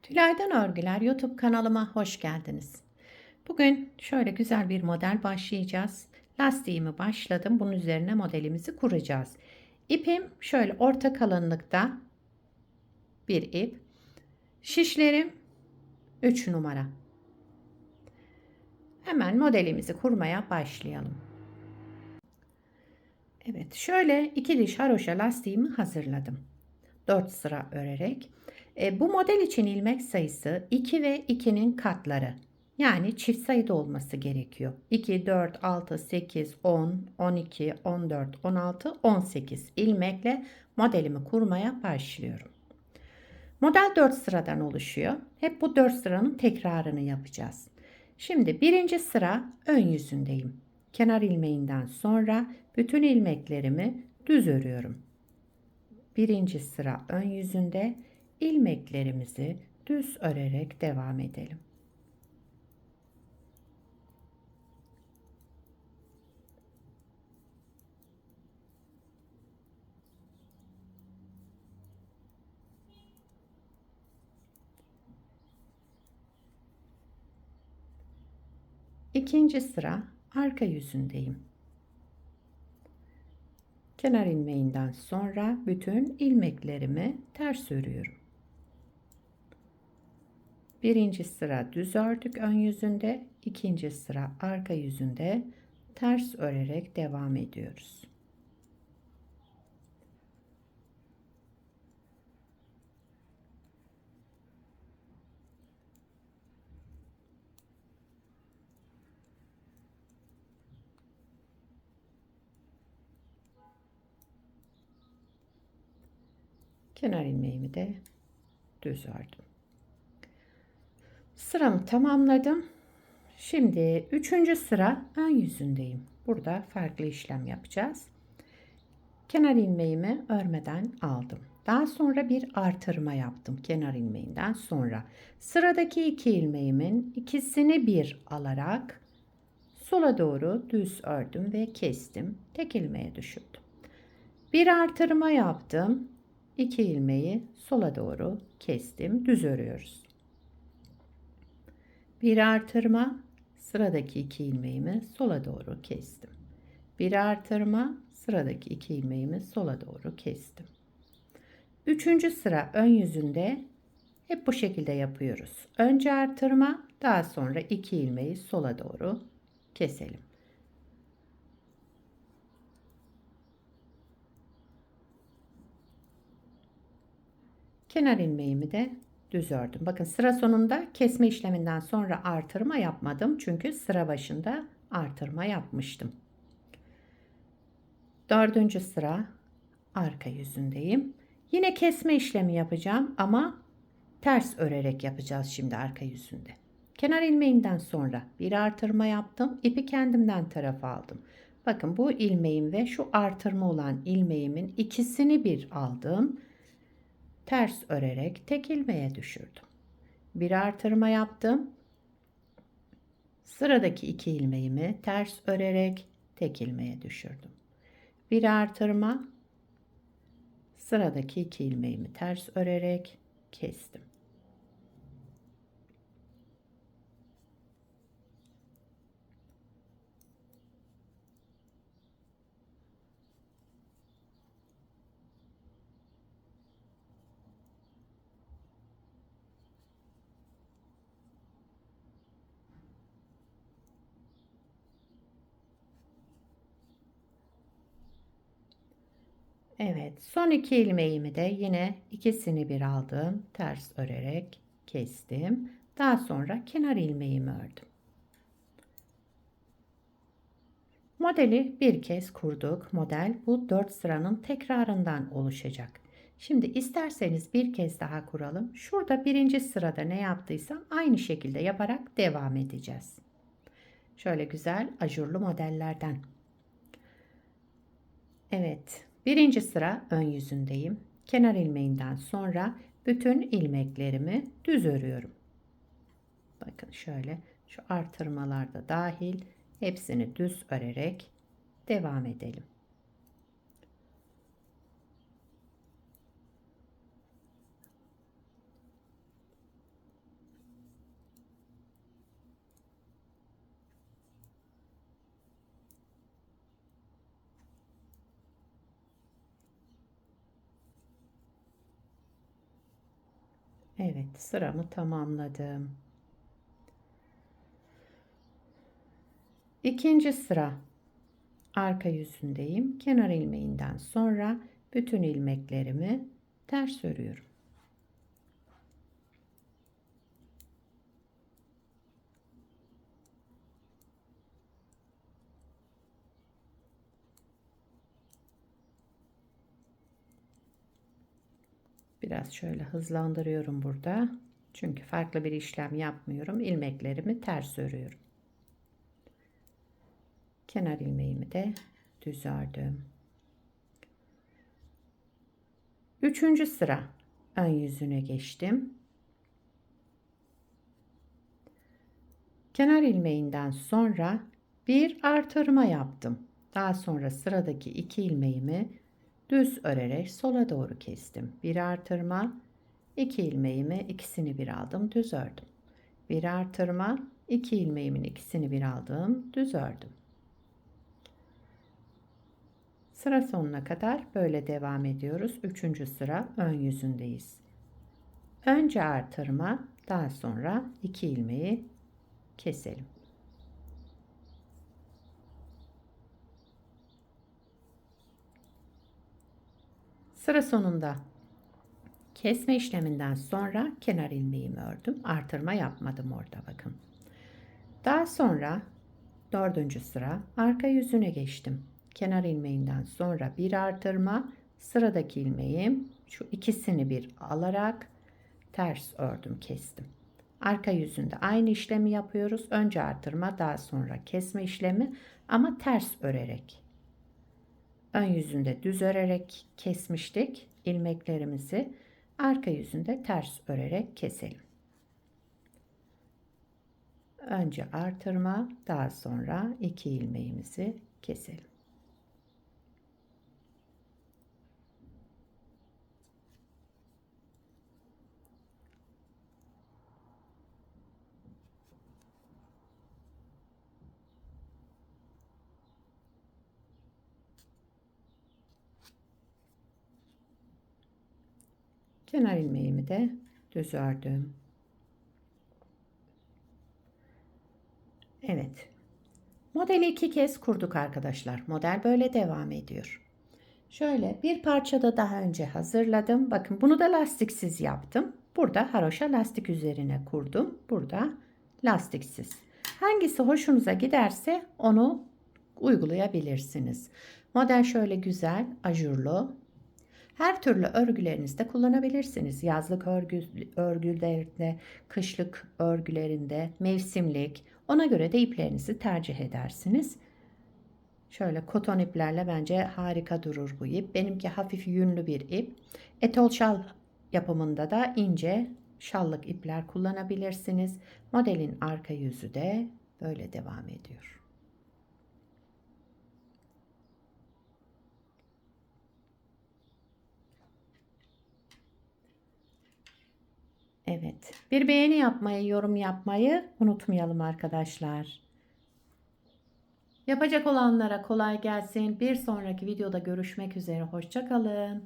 Tülay'dan Örgüler YouTube kanalıma hoş geldiniz. Bugün şöyle güzel bir model başlayacağız. Lastiğimi başladım. Bunun üzerine modelimizi kuracağız. İpim şöyle orta kalınlıkta bir ip. Şişlerim 3 numara. Hemen modelimizi kurmaya başlayalım. Evet, şöyle 2 diş haroşa lastiğimi hazırladım. 4 sıra örerek. Bu model için ilmek sayısı 2 ve 2'nin katları. Yani çift sayıda olması gerekiyor. 2, 4, 6, 8, 10, 12, 14, 16, 18 ilmekle modelimi kurmaya başlıyorum. Model 4 sıradan oluşuyor. Hep bu 4 sıranın tekrarını yapacağız. Şimdi birinci sıra ön yüzündeyim. Kenar ilmeğinden sonra bütün ilmeklerimi düz örüyorum. Birinci sıra ön yüzünde ilmeklerimizi düz örerek devam edelim. İkinci sıra arka yüzündeyim. Kenar ilmeğinden sonra bütün ilmeklerimi ters örüyorum. Birinci sıra düz ördük ön yüzünde, ikinci sıra arka yüzünde ters örerek devam ediyoruz. Kenar ilmeğimi de düz ördüm. Sıramı tamamladım. Şimdi üçüncü sıra ön yüzündeyim. Burada farklı işlem yapacağız. Kenar ilmeğimi örmeden aldım. Daha sonra bir artırma yaptım kenar ilmeğinden sonra. Sıradaki iki ilmeğimin ikisini bir alarak sola doğru düz ördüm ve kestim. Tek ilmeğe düşürdüm. Bir artırma yaptım. İki ilmeği sola doğru kestim. Düz örüyoruz. Bir artırma, sıradaki iki ilmeğimi sola doğru kestim. Bir artırma, sıradaki iki ilmeğimi sola doğru kestim. Üçüncü sıra ön yüzünde hep bu şekilde yapıyoruz. Önce artırma, daha sonra iki ilmeği sola doğru keselim. Kenar ilmeğimi de düz ördüm. Bakın sıra sonunda kesme işleminden sonra artırma yapmadım. Çünkü sıra başında artırma yapmıştım. Dördüncü sıra arka yüzündeyim. Yine kesme işlemi yapacağım ama ters örerek yapacağız şimdi arka yüzünde. Kenar ilmeğinden sonra bir artırma yaptım. İpi kendimden tarafa aldım. Bakın bu ilmeğim ve şu artırma olan ilmeğimin ikisini bir aldım. Ters örerek tek ilmeğe düşürdüm. Bir artırma yaptım. Sıradaki iki ilmeğimi ters örerek tek ilmeğe düşürdüm. Bir artırma, sıradaki iki ilmeğimi ters örerek kestim. Evet, son iki ilmeğimi de yine ikisini bir aldım. Ters örerek kestim. Daha sonra kenar ilmeğimi ördüm. Modeli bir kez kurduk. Model bu 4 sıranın tekrarından oluşacak. Şimdi isterseniz bir kez daha kuralım. Şurada birinci sırada ne yaptıysam aynı şekilde yaparak devam edeceğiz. Şöyle güzel ajurlu modellerden. Evet, birinci sıra ön yüzündeyim. Kenar ilmeğinden sonra bütün ilmeklerimi düz örüyorum. Bakın şöyle şu artırmalar da dahil hepsini düz örerek devam edelim. Evet, sıramı tamamladım. İkinci sıra arka yüzündeyim. Kenar ilmeğinden sonra bütün ilmeklerimi ters örüyorum. Biraz şöyle hızlandırıyorum burada. Çünkü farklı bir işlem yapmıyorum. İlmeklerimi ters örüyorum. Kenar ilmeğimi de düz ördüm. Üçüncü sıra ön yüzüne geçtim. Kenar ilmeğinden sonra bir artırma yaptım. Daha sonra sıradaki iki ilmeğimi düz örerek sola doğru kestim. Bir artırma, iki ilmeğimi ikisini bir aldım, düz ördüm. Bir artırma, iki ilmeğimin ikisini bir aldım, düz ördüm. Sıra sonuna kadar böyle devam ediyoruz. Üçüncü sıra ön yüzündeyiz. Önce artırma, daha sonra iki ilmeği keselim. Sıra sonunda kesme işleminden sonra kenar ilmeğimi ördüm. Artırma yapmadım orada, bakın. Daha sonra dördüncü sıra arka yüzüne geçtim. Kenar ilmeğinden sonra bir artırma, sıradaki ilmeğim şu ikisini bir alarak ters ördüm, kestim. Arka yüzünde aynı işlemi yapıyoruz. Önce artırma, daha sonra kesme işlemi ama ters örerek. Ön yüzünde düz örerek kesmiştik ilmeklerimizi. Arka yüzünde ters örerek keselim. Önce artırma, daha sonra iki ilmeğimizi keselim. Kenar ilmeğimi de düz ördüm. Evet. Modeli iki kez kurduk arkadaşlar. Model böyle devam ediyor. Şöyle bir parçada daha önce hazırladım. Bakın bunu da lastiksiz yaptım. Burada haroşa lastik üzerine kurdum. Burada lastiksiz. Hangisi hoşunuza giderse onu uygulayabilirsiniz. Model şöyle güzel, ajurlu. Her türlü örgülerinizde kullanabilirsiniz. Yazlık örgülerinde, kışlık örgülerinde, mevsimlik. Ona göre de iplerinizi tercih edersiniz. Şöyle koton iplerle bence harika durur bu ip. Benimki hafif yünlü bir ip. Etol şal yapımında da ince şallık ipler kullanabilirsiniz. Modelin arka yüzü de böyle devam ediyor. Evet. Bir beğeni yapmayı, yorum yapmayı unutmayalım arkadaşlar. Yapacak olanlara kolay gelsin. Bir sonraki videoda görüşmek üzere. Hoşça kalın.